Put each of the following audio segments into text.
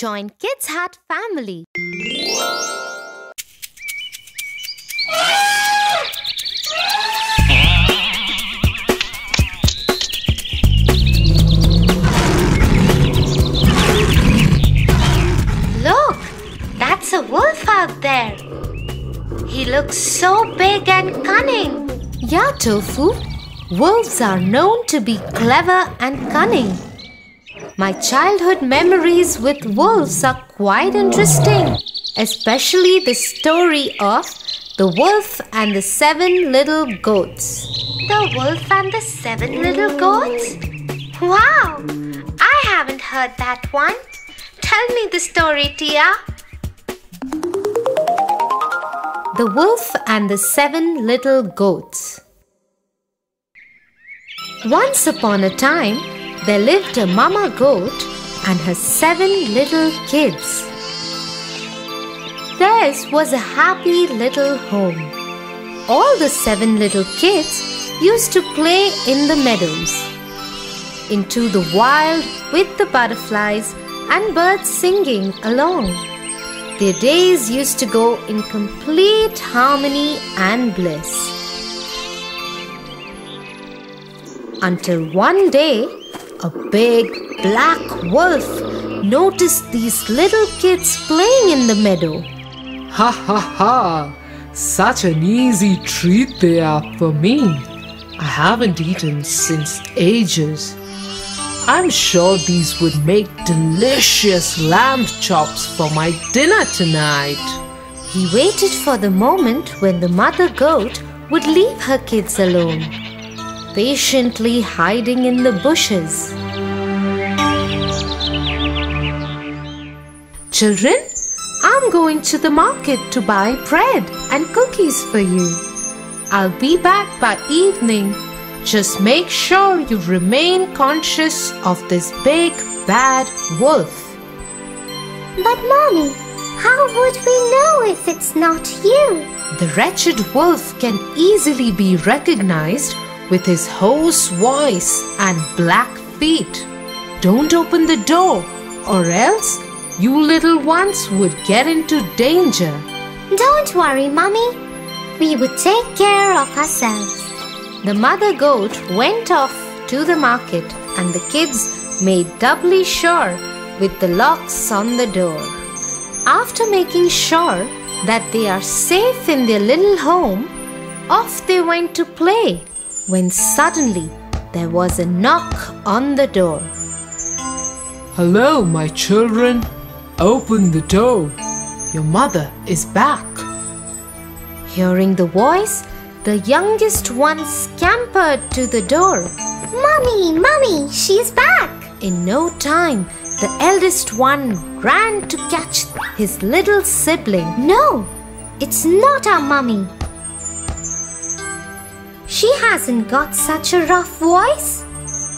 Join Kids Hut family. Look, that's a wolf out there. He looks so big and cunning. Yeah, Tofu. Wolves are known to be clever and cunning. My childhood memories with wolves are quite interesting, especially the story of the wolf and the 7 little goats. The wolf and the 7 little goats? Wow! I haven't heard that one. Tell me the story, Tia. The Wolf and the 7 Little Goats. Once upon a time, there lived a mama goat and her 7 little kids. Theirs was a happy little home. All the 7 little kids used to play in the meadows, into the wild with the butterflies and birds singing along. Their days used to go in complete harmony and bliss. Until one day, a big black wolf noticed these little kids playing in the meadow. Ha ha ha! Such an easy treat they are for me. I haven't eaten since ages. I'm sure these would make delicious lamb chops for my dinner tonight. He waited for the moment when the mother goat would leave her kids alone, patiently hiding in the bushes. Children, I'm going to the market to buy bread and cookies for you. I'll be back by evening. Just make sure you remain conscious of this big bad wolf. But Mommy, how would we know if it's not you? The wretched wolf can easily be recognized with his hoarse voice and black feet. Don't open the door, or else you little ones would get into danger. Don't worry, Mommy. We would take care of ourselves. The mother goat went off to the market and the kids made doubly sure with the locks on the door. After making sure that they are safe in their little home, off they went to play, when suddenly there was a knock on the door. Hello, my children. Open the door. Your mother is back. Hearing the voice, the youngest one scampered to the door. Mommy, she's back. In no time, the eldest one ran to catch his little sibling. No, it's not our Mommy. She hasn't got such a rough voice.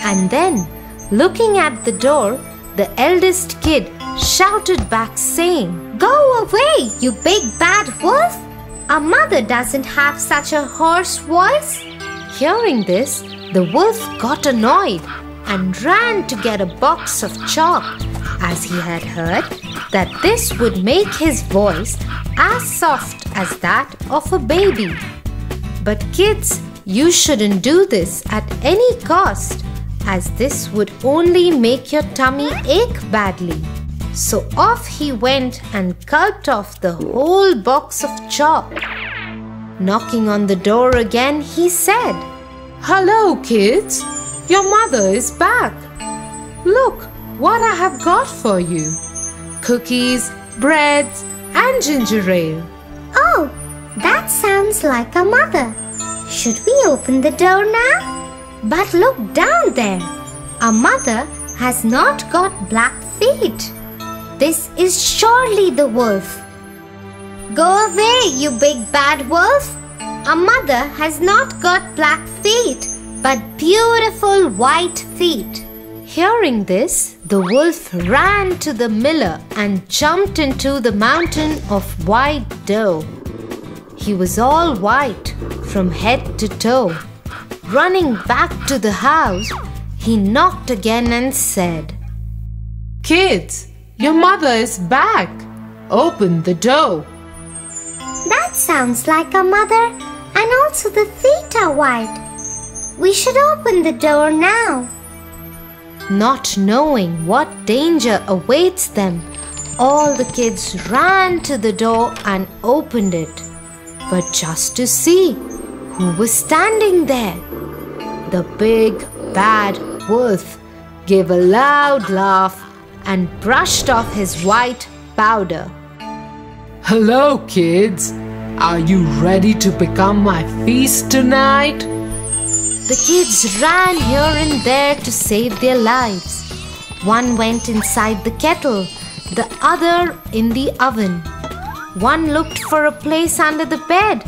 And then, looking at the door, the eldest kid shouted back saying, Go away, you big bad wolf. Our mother doesn't have such a hoarse voice. Hearing this, the wolf got annoyed and ran to get a box of chalk, as he had heard that this would make his voice as soft as that of a baby. But kids, you shouldn't do this at any cost, as this would only make your tummy ache badly. So off he went and gulped off the whole box of chalk. Knocking on the door again, he said, Hello, kids. Your mother is back. Look what I have got for you. Cookies, breads, and ginger ale. Oh, that sounds like our mother. Should we open the door now? But look down there. Our mother has not got black feet. This is surely the wolf. Go away, you big bad wolf. Our mother has not got black feet, but beautiful white feet. Hearing this, the wolf ran to the miller and jumped into the mountain of white dough. He was all white from head to toe. Running back to the house, he knocked again and said, Kids, Your mother is back. Open the door. That sounds like our mother, and also the feet are white. We should open the door now. Not knowing what danger awaits them, all the kids ran to the door and opened it. But just to see who was standing there. The big bad wolf gave a loud laugh and brushed off his white powder. Hello, kids. Are you ready to become my feast tonight? The kids ran here and there to save their lives. One went inside the kettle, the other in the oven. One looked for a place under the bed,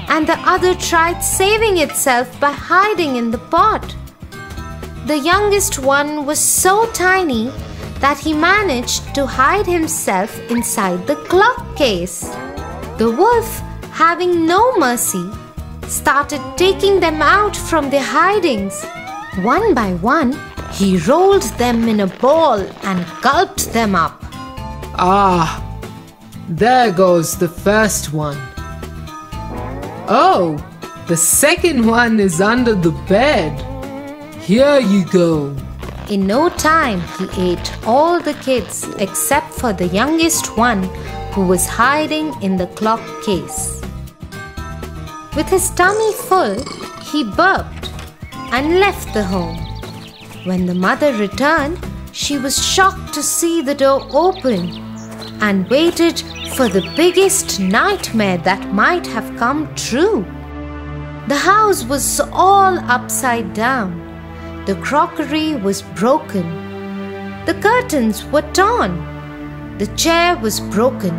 and the other tried saving itself by hiding in the pot. The youngest one was so tiny that he managed to hide himself inside the clock case. The wolf, having no mercy, started taking them out from their hidings. One by one, he rolled them in a ball and gulped them up. Ah, there goes the first one. Oh, the second one is under the bed. Here you go. In no time, he ate all the kids except for the youngest one who was hiding in the clock case. With his tummy full, he burped and left the home. When the mother returned, she was shocked to see the door open and waited for the biggest nightmare that might have come true. The house was all upside down. The crockery was broken. The curtains were torn. The chair was broken,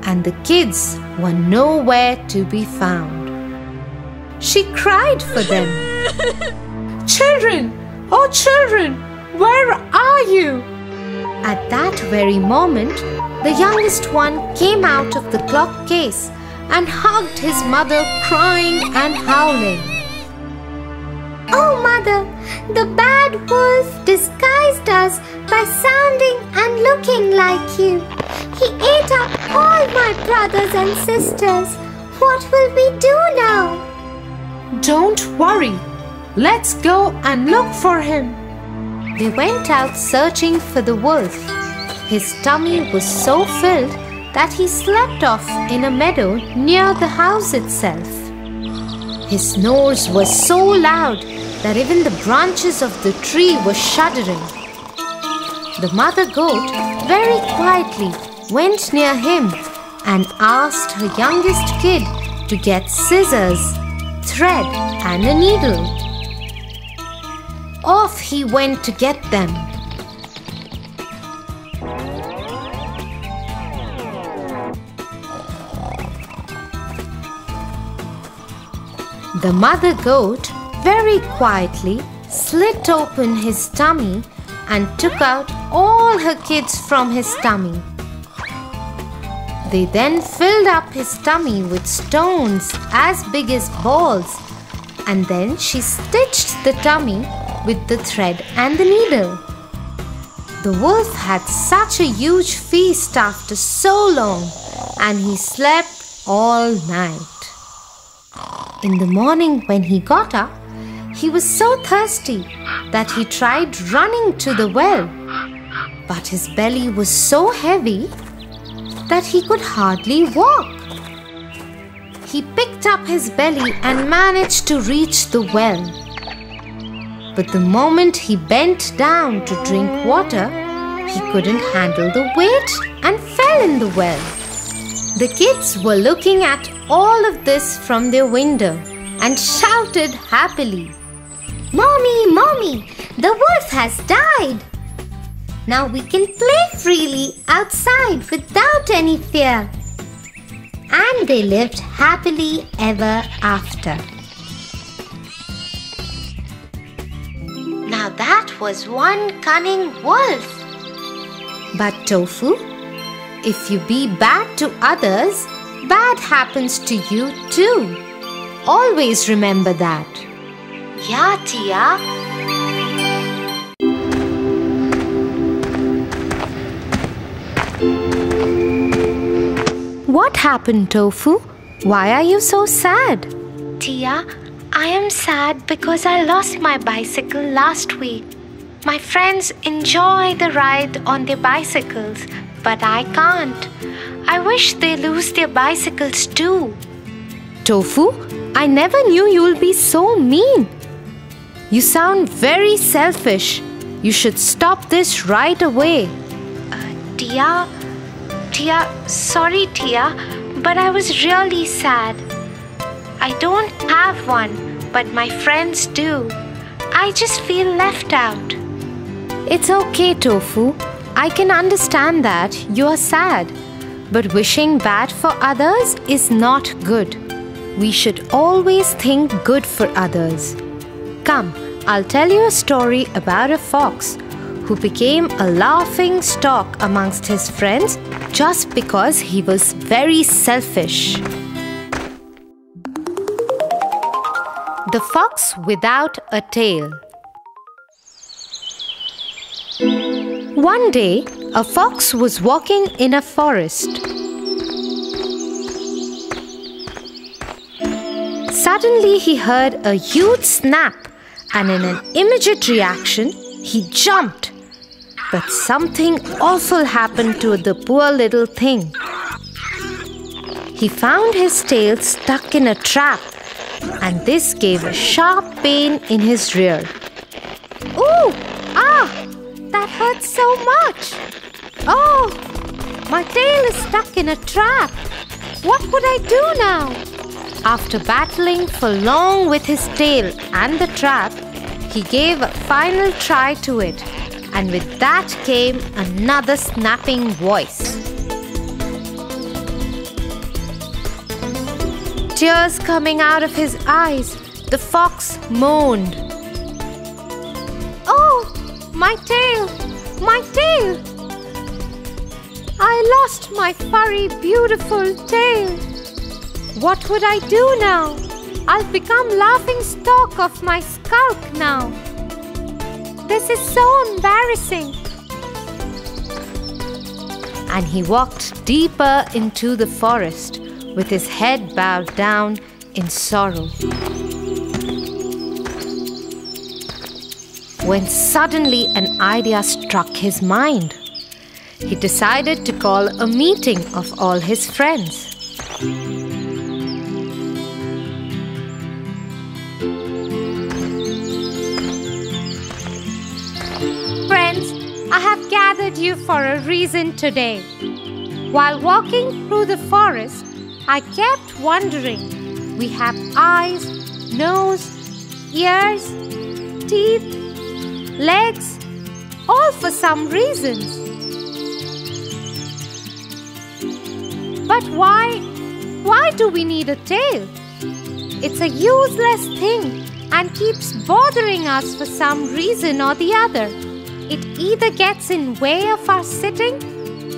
and the kids were nowhere to be found. She cried for them. Children! Oh, children! Where are you? At that very moment, the youngest one came out of the clock case and hugged his mother, crying and howling. Oh, Mother, the bad wolf disguised us by sounding and looking like you. He ate up all my brothers and sisters. What will we do now? Don't worry. Let's go and look for him. They went out searching for the wolf. His tummy was so filled that he slept off in a meadow near the house itself. His snores was so loud that even the branches of the tree were shuddering. The mother goat very quietly went near him and asked her youngest kid to get scissors, thread, and a needle. Off he went to get them. The mother goat very quietly slit open his tummy and took out all her kids from his tummy. They then filled up his tummy with stones as big as balls, and then she stitched the tummy with the thread and the needle. The wolf had such a huge feast after so long, and he slept all night. In the morning when he got up, he was so thirsty that he tried running to the well, but his belly was so heavy that he could hardly walk. He picked up his belly and managed to reach the well. But the moment he bent down to drink water, he couldn't handle the weight and fell in the well. The kids were looking at all of this from their window and shouted happily, Mommy, Mommy, the wolf has died. Now we can play freely outside without any fear. And they lived happily ever after. now that was one cunning wolf. But Tofu, if you be bad to others, bad happens to you too. Always remember that. Yeah, Tia. What happened, Tofu? Why are you so sad? Tia, I am sad because I lost my bicycle last week. My friends enjoy the ride on their bicycles, but I can't. I wish they lose their bicycles too. Tofu, I never knew you'll be so mean. You sound very selfish. You should stop this right away. Tia, sorry Tia, but I was really sad. I don't have one, but my friends do. I just feel left out. It's okay, Tofu. I can understand that you are sad. But wishing bad for others is not good. We should always think good for others. Come, I'll tell you a story about a fox who became a laughing stock amongst his friends just because he was very selfish. The Fox Without a Tail. One day, a fox was walking in a forest. Suddenly, he heard a huge snap, and in an immediate reaction, he jumped. But something awful happened to the poor little thing. He found his tail stuck in a trap, and this gave a sharp pain in his rear. Ooh! Ah! That hurts so much! Oh! My tail is stuck in a trap! What would I do now? After battling for long with his tail and the trap, he gave a final try to it, and with that came another snapping voice. Tears coming out of his eyes, the fox moaned. Oh, my tail! My tail! I lost my furry, beautiful tail. What would I do now? I'll become laughing stock of my skulk now. This is so embarrassing. And he walked deeper into the forest with his head bowed down in sorrow. When suddenly an idea struck his mind. He decided to call a meeting of all his friends. Friends, I have gathered you for a reason today. While walking through the forest, I kept wondering. We have eyes, nose, ears, teeth, legs, all for some reasons. But why do we need a tail? It's a useless thing and keeps bothering us for some reason or the other. It either gets in way of our sitting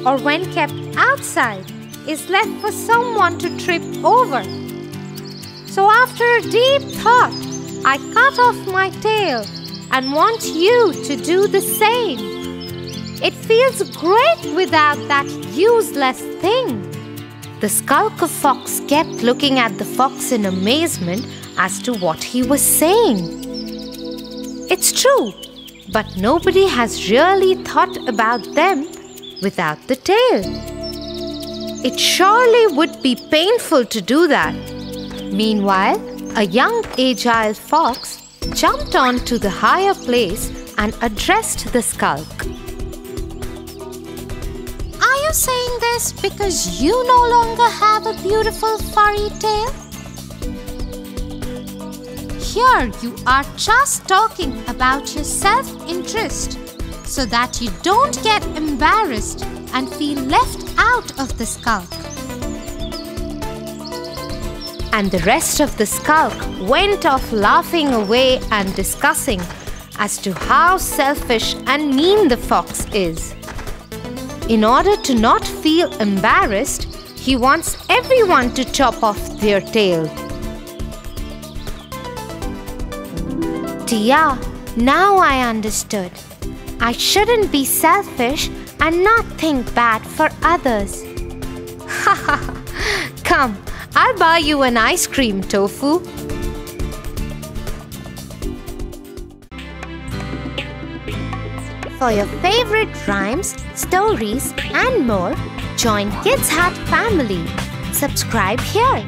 or when kept outside is left for someone to trip over. So after a deep thought, I cut off my tail and want you to do the same. It feels great without that useless thing. The skulker fox kept looking at the fox in amazement as to what he was saying. It's true, but nobody has really thought about them without the tail. It surely would be painful to do that. Meanwhile, a young agile fox jumped onto the higher place and addressed the skulk. Are you saying this because you no longer have a beautiful furry tail? Here you are just talking about your self-interest so that you don't get embarrassed and feel left out of the skulk. And the rest of the skulk went off laughing away and discussing as to how selfish and mean the fox is. In order to not feel embarrassed, he wants everyone to chop off their tail. Tia, now I understood. I shouldn't be selfish and not think bad for others. Come, I'll buy you an ice cream, Tofu. For your favorite rhymes, stories and more, join Kids Hut family. Subscribe here.